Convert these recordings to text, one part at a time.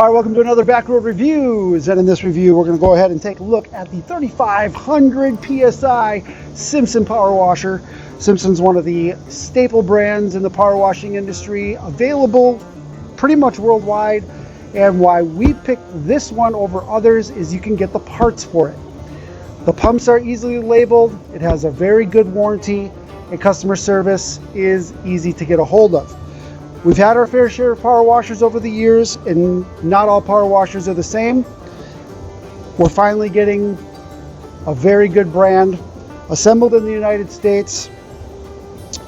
All right, welcome to another Backroad Reviews, and in this review we're going to go ahead and take a look at the 3500 PSI SIMPSON Power Washer. SIMPSON's one of the staple brands in the power washing industry, available pretty much worldwide, and why we picked this one over others is you can get the parts for it. The pumps are easily labeled, it has a very good warranty, and customer service is easy to get a hold of. We've had our fair share of power washers over the years, and not all power washers are the same. We're finally getting a very good brand assembled in the United States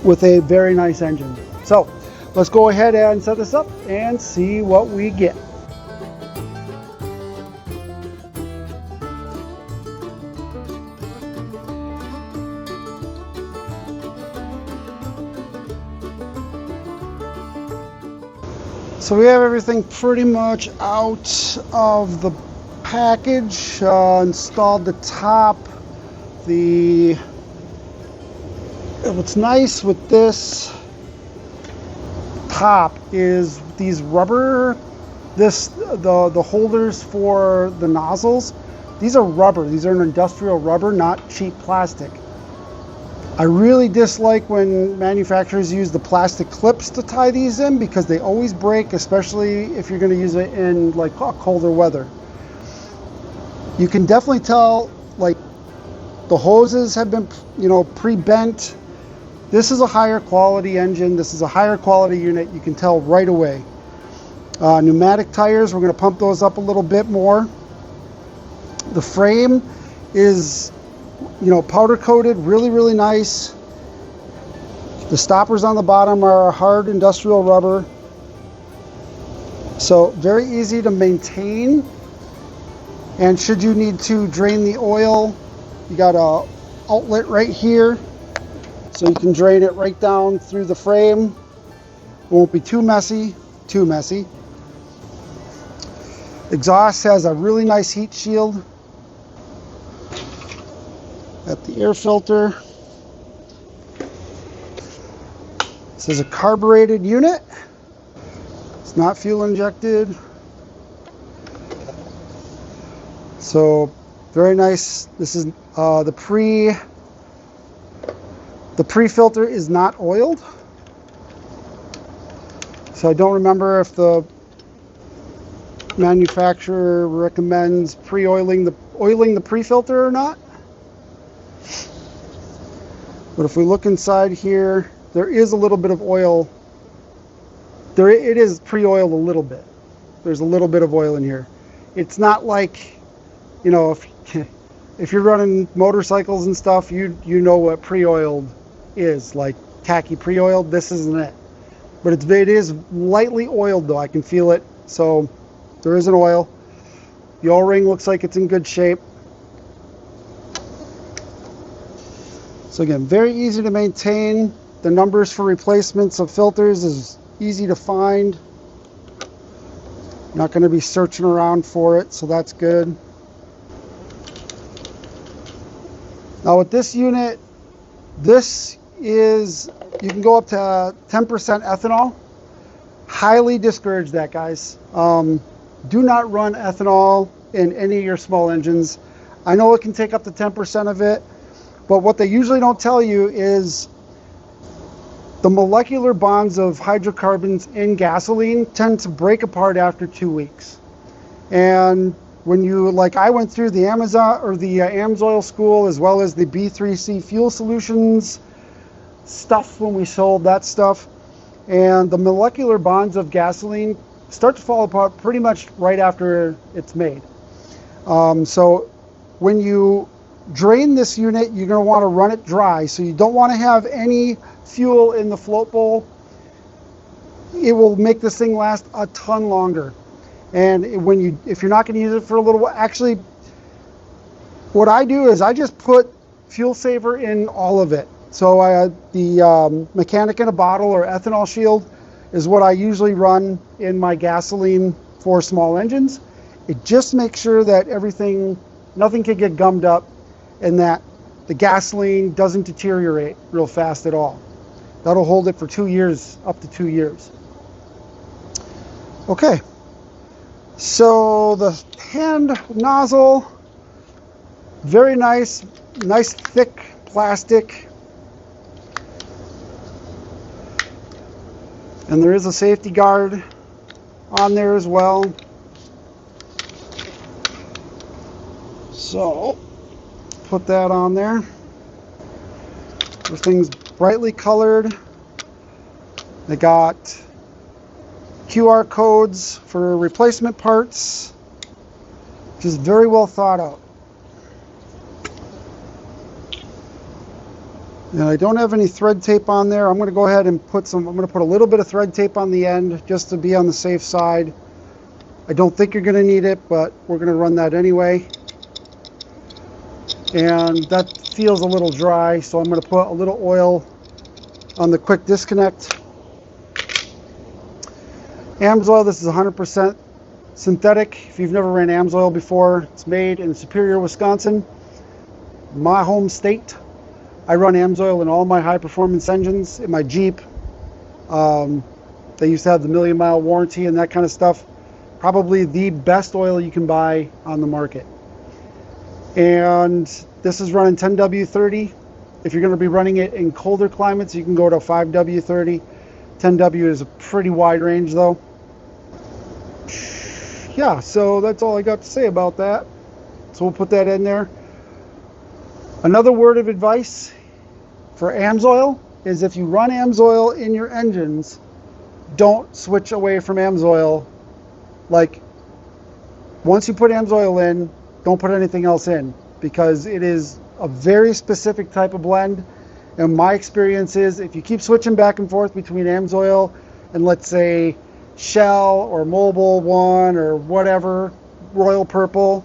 with a very nice engine. So let's go ahead and set this up and see what we get. So we have everything pretty much out of the package, installed the top. What's nice with this top is these rubber, the holders for the nozzles. These are rubber, these are an industrial rubber, not cheap plastic. I really dislike when manufacturers use the plastic clips to tie these in because they always break, especially if you're going to use it in like colder weather. You can definitely tell like the hoses have been, pre-bent. This is a higher quality engine. This is a higher quality unit. You can tell right away. Pneumatic tires, we're going to pump those up a little bit more. The frame is powder coated, really nice. The stoppers on the bottom are hard industrial rubber. So very easy to maintain. And should you need to drain the oil, you got a outlet right here. So you can drain it right down through the frame. It won't be too messy. Exhaust has a really nice heat shield. At the air filter. This is a carbureted unit. It's not fuel injected. So very nice. This is the pre-filter is not oiled. So I don't remember if the manufacturer recommends oiling the pre-filter or not. But if we look inside here, there is a little bit of oil. It is pre-oiled a little bit. There's a little bit of oil in here. It's not like, if you're running motorcycles and stuff, you know what pre-oiled is, like tacky pre-oiled. This isn't it. But it is lightly oiled though. I can feel it. So there is an oil. The O-ring looks like it's in good shape. So again, very easy to maintain. The numbers for replacements of filters is easy to find. Not going to be searching around for it, so that's good. Now with this unit, you can go up to 10% ethanol. Highly discourage that, guys. Do not run ethanol in any of your small engines. I know it can take up to 10% of it. But what they usually don't tell you is the molecular bonds of hydrocarbons in gasoline tend to break apart after 2 weeks. And when I went through the AMSOIL school as well as the B3C fuel solutions stuff when we sold that stuff, and the molecular bonds of gasoline start to fall apart pretty much right after it's made. So when you drain this unit, you're going to want to run it dry, so you don't want to have any fuel in the float bowl. It will make this thing last a ton longer. And if you're not going to use it for a little while, actually what I do is I just put fuel saver in all of it. So the mechanic in a bottle or ethanol shield is what I usually run in my gasoline for small engines. It just makes sure that nothing can get gummed up, and that the gasoline doesn't deteriorate real fast at all. That'll hold it for 2 years, up to 2 years. Okay, So the hand nozzle, very nice thick plastic. And there is a safety guard on there as well. So put that on there. Everything's brightly colored. They got QR codes for replacement parts. Just very well thought out. And I don't have any thread tape on there. I'm going to go ahead and put a little bit of thread tape on the end just to be on the safe side. I don't think you're going to need it, but we're going to run that anyway. And that feels a little dry, so I'm going to put a little oil on the quick disconnect. AMSOIL, this is 100% synthetic. If you've never ran AMSOIL before, it's made in Superior, Wisconsin, my home state. I run AMSOIL in all my high performance engines. In my Jeep, they used to have the 1,000,000-mile warranty and that kind of stuff. Probably the best oil you can buy on the market. And this is running 10W30. If you're going to be running it in colder climates, you can go to 5W30. 10W is a pretty wide range though. Yeah, so that's all I got to say about that. So we'll put that in there. Another word of advice for AMSOIL is if you run AMSOIL in your engines, don't switch away from AMSOIL. Like, once you put AMSOIL in, don't put anything else in, because it is a very specific type of blend. And my experience is if you keep switching back and forth between AMSOIL and, let's say, Shell or Mobil 1 or whatever, Royal Purple,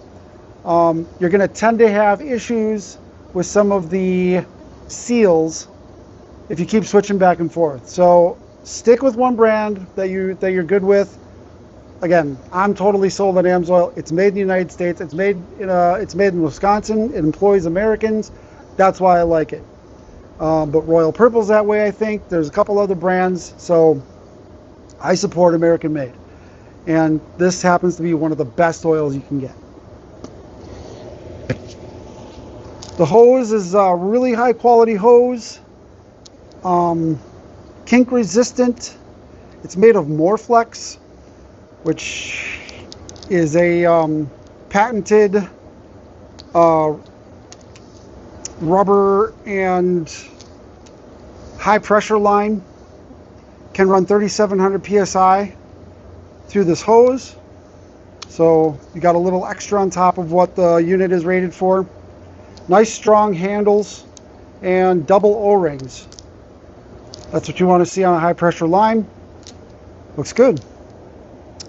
you're going to tend to have issues with some of the seals if you keep switching back and forth. So stick with one brand that you're good with. Again, I'm totally sold on AMSOIL. It's made in the United States. It's made in Wisconsin. It employs Americans. That's why I like it. But Royal Purple's that way, I think. There's a couple other brands, so I support American made. And this happens to be one of the best oils you can get. The hose is a really high quality hose, kink resistant. It's made of Morflex, which is a patented rubber and high pressure line. Can run 3,700 PSI through this hose. So you got a little extra on top of what the unit is rated for. Nice strong handles and double O-rings. That's what you want to see on a high pressure line. Looks good.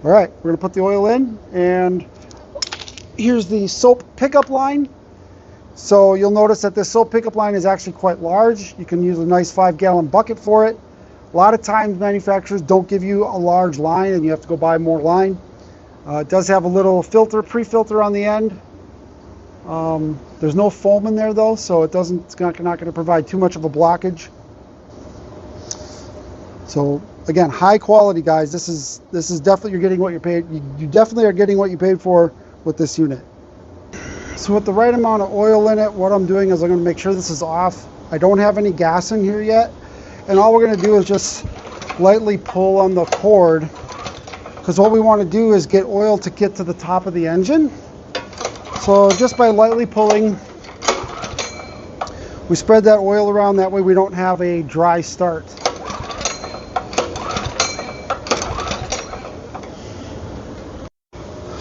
All right, we're going to put the oil in, and here's the soap pickup line. So you'll notice that this soap pickup line is actually quite large. You can use a nice 5-gallon bucket for it. A lot of times manufacturers don't give you a large line and you have to go buy more line. It does have a little filter, pre-filter on the end. There's no foam in there though, so it's not going to provide too much of a blockage. So again, high quality, guys. This is definitely, you're getting what you paid. You definitely are getting what you paid for with this unit. So with the right amount of oil in it, what I'm doing is I'm going to make sure this is off. I don't have any gas in here yet, and all we're going to do is just lightly pull on the cord, because what we want to do is get oil to get to the top of the engine. So just by lightly pulling, we spread that oil around. That way we don't have a dry start.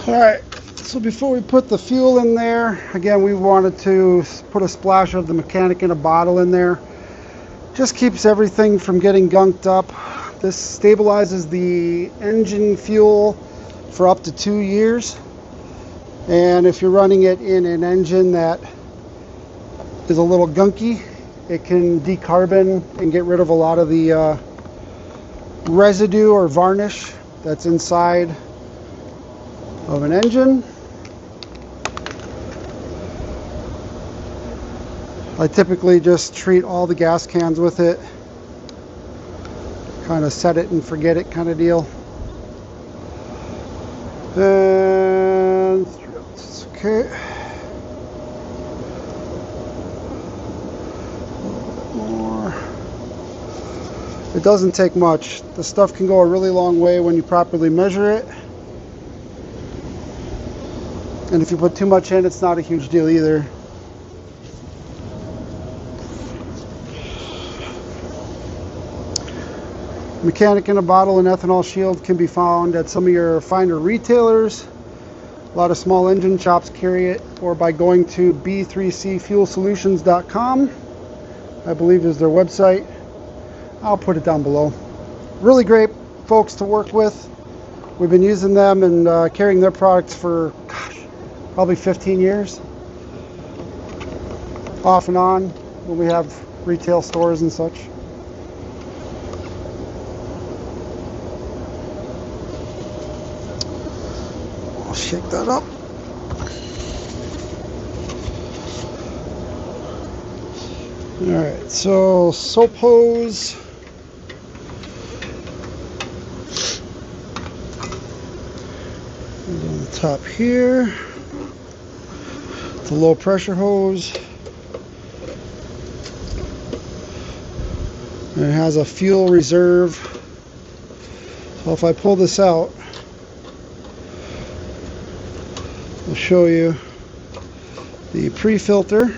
All right, so before we put the fuel in there, again, we wanted to put a splash of the mechanic in a bottle in there. Just keeps everything from getting gunked up. This stabilizes the engine fuel for up to 2 years. And if you're running it in an engine that is a little gunky, it can decarbon and get rid of a lot of the residue or varnish that's inside of an engine. I typically just treat all the gas cans with it, kind of set it and forget it kind of deal. And okay. More. It doesn't take much. The stuff can go a really long way when you properly measure it. And if you put too much in, it's not a huge deal either. Mechanic in a bottle and ethanol shield can be found at some of your finer retailers. A lot of small engine shops carry it, or by going to b3cfuelsolutions.com, I believe is their website. I'll put it down below. Really great folks to work with. We've been using them and carrying their products for, gosh, probably 15 years. Off and on when we have retail stores and such. I'll shake that up. Alright, so soap hose. And on the top here, the low pressure hose. And it has a fuel reserve. So if I pull this out, I'll show you the pre-filter.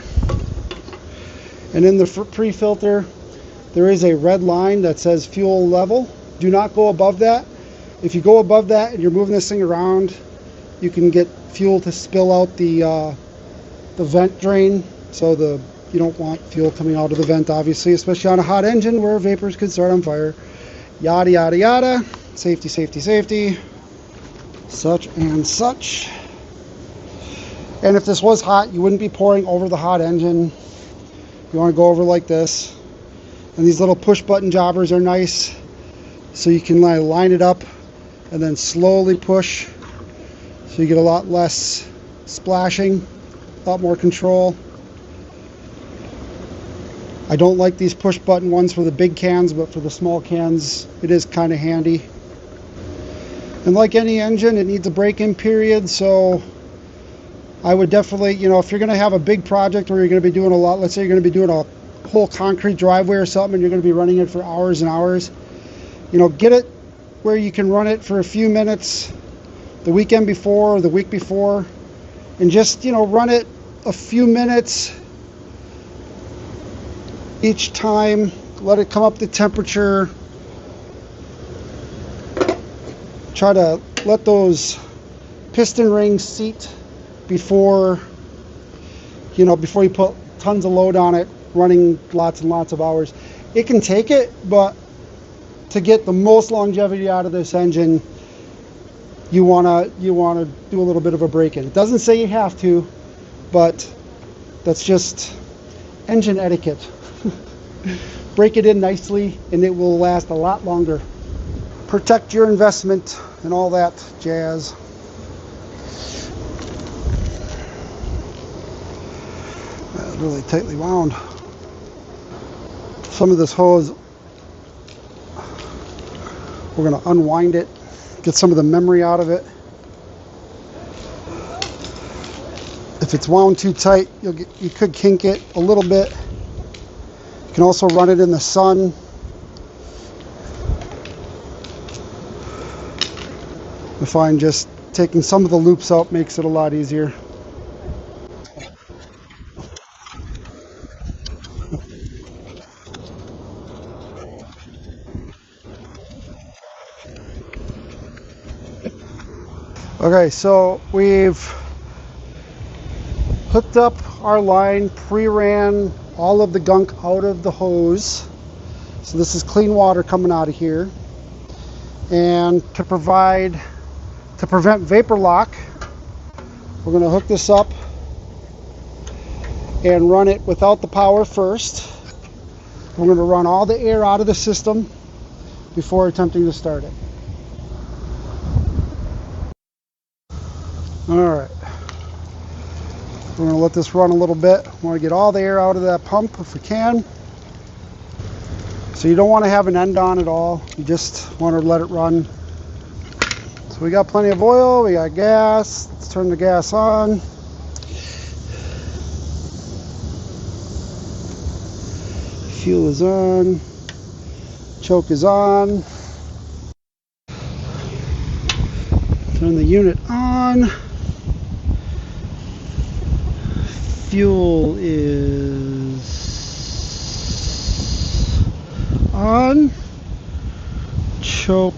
And in the pre-filter, there is a red line that says fuel level. Do not go above that. If you go above that and you're moving this thing around, you can get fuel to spill out the vent drain. So you don't want fuel coming out of the vent, obviously, especially on a hot engine where vapors could start on fire. Yada, yada, yada. Safety, safety, safety. Such and such. And if this was hot, you wouldn't be pouring over the hot engine. You want to go over like this. And these little push button jobbers are nice. So you can line it up and then slowly push. So you get a lot less splashing, a lot more control. I don't like these push button ones for the big cans, but for the small cans, it is kind of handy. And like any engine, it needs a break-in period, so I would definitely, if you're going to have a big project where you're going to be doing a lot, let's say you're going to be doing a whole concrete driveway or something, and you're going to be running it for hours and hours, get it where you can run it for a few minutes the weekend before or the week before, and just, run it a few minutes each time. Let it come up to temperature. Try to let those piston rings seat before you put tons of load on it, running lots and lots of hours. It can take it, but to get the most longevity out of this engine, you wanna do a little bit of a break-in. It doesn't say you have to, but that's just engine etiquette. Break it in nicely and it will last a lot longer. Protect your investment and all that jazz. That's really tightly wound. Some of this hose, we're going to unwind it, get some of the memory out of it. If it's wound too tight, you could kink it a little bit. You can also run it in the sun. I find just taking some of the loops out makes it a lot easier. Okay, so we've hooked up our line, pre-ran all of the gunk out of the hose. So this is clean water coming out of here. And to prevent vapor lock, we're going to hook this up and run it without the power first. We're going to run all the air out of the system before attempting to start it. Alright, we're going to let this run a little bit. We want to get all the air out of that pump if we can. So you don't want to have an end on at all. You just want to let it run. So So we got plenty of oil, we got gas. Let's turn the gas on. Fuel is on. Choke is on. Turn the unit on. Fuel is on. Choke.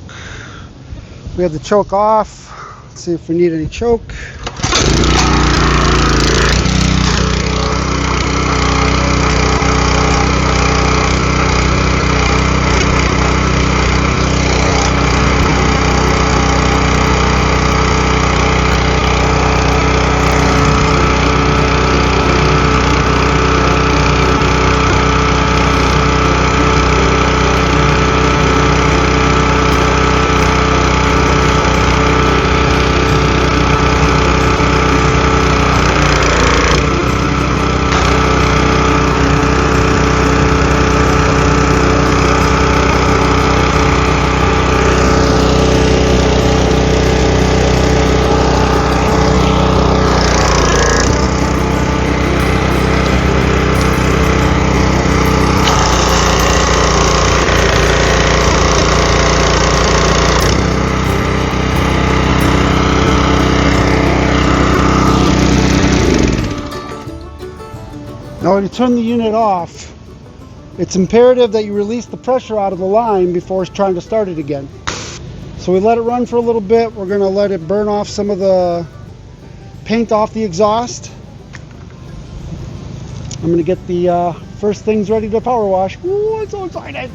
We have the choke off. Let's see if we need any choke. Now when you turn the unit off, it's imperative that you release the pressure out of the line before trying to start it again. So we let it run for a little bit. We're going to let it burn off some of the paint off the exhaust. I'm going to get the first things ready to power wash. Ooh, I'm so excited.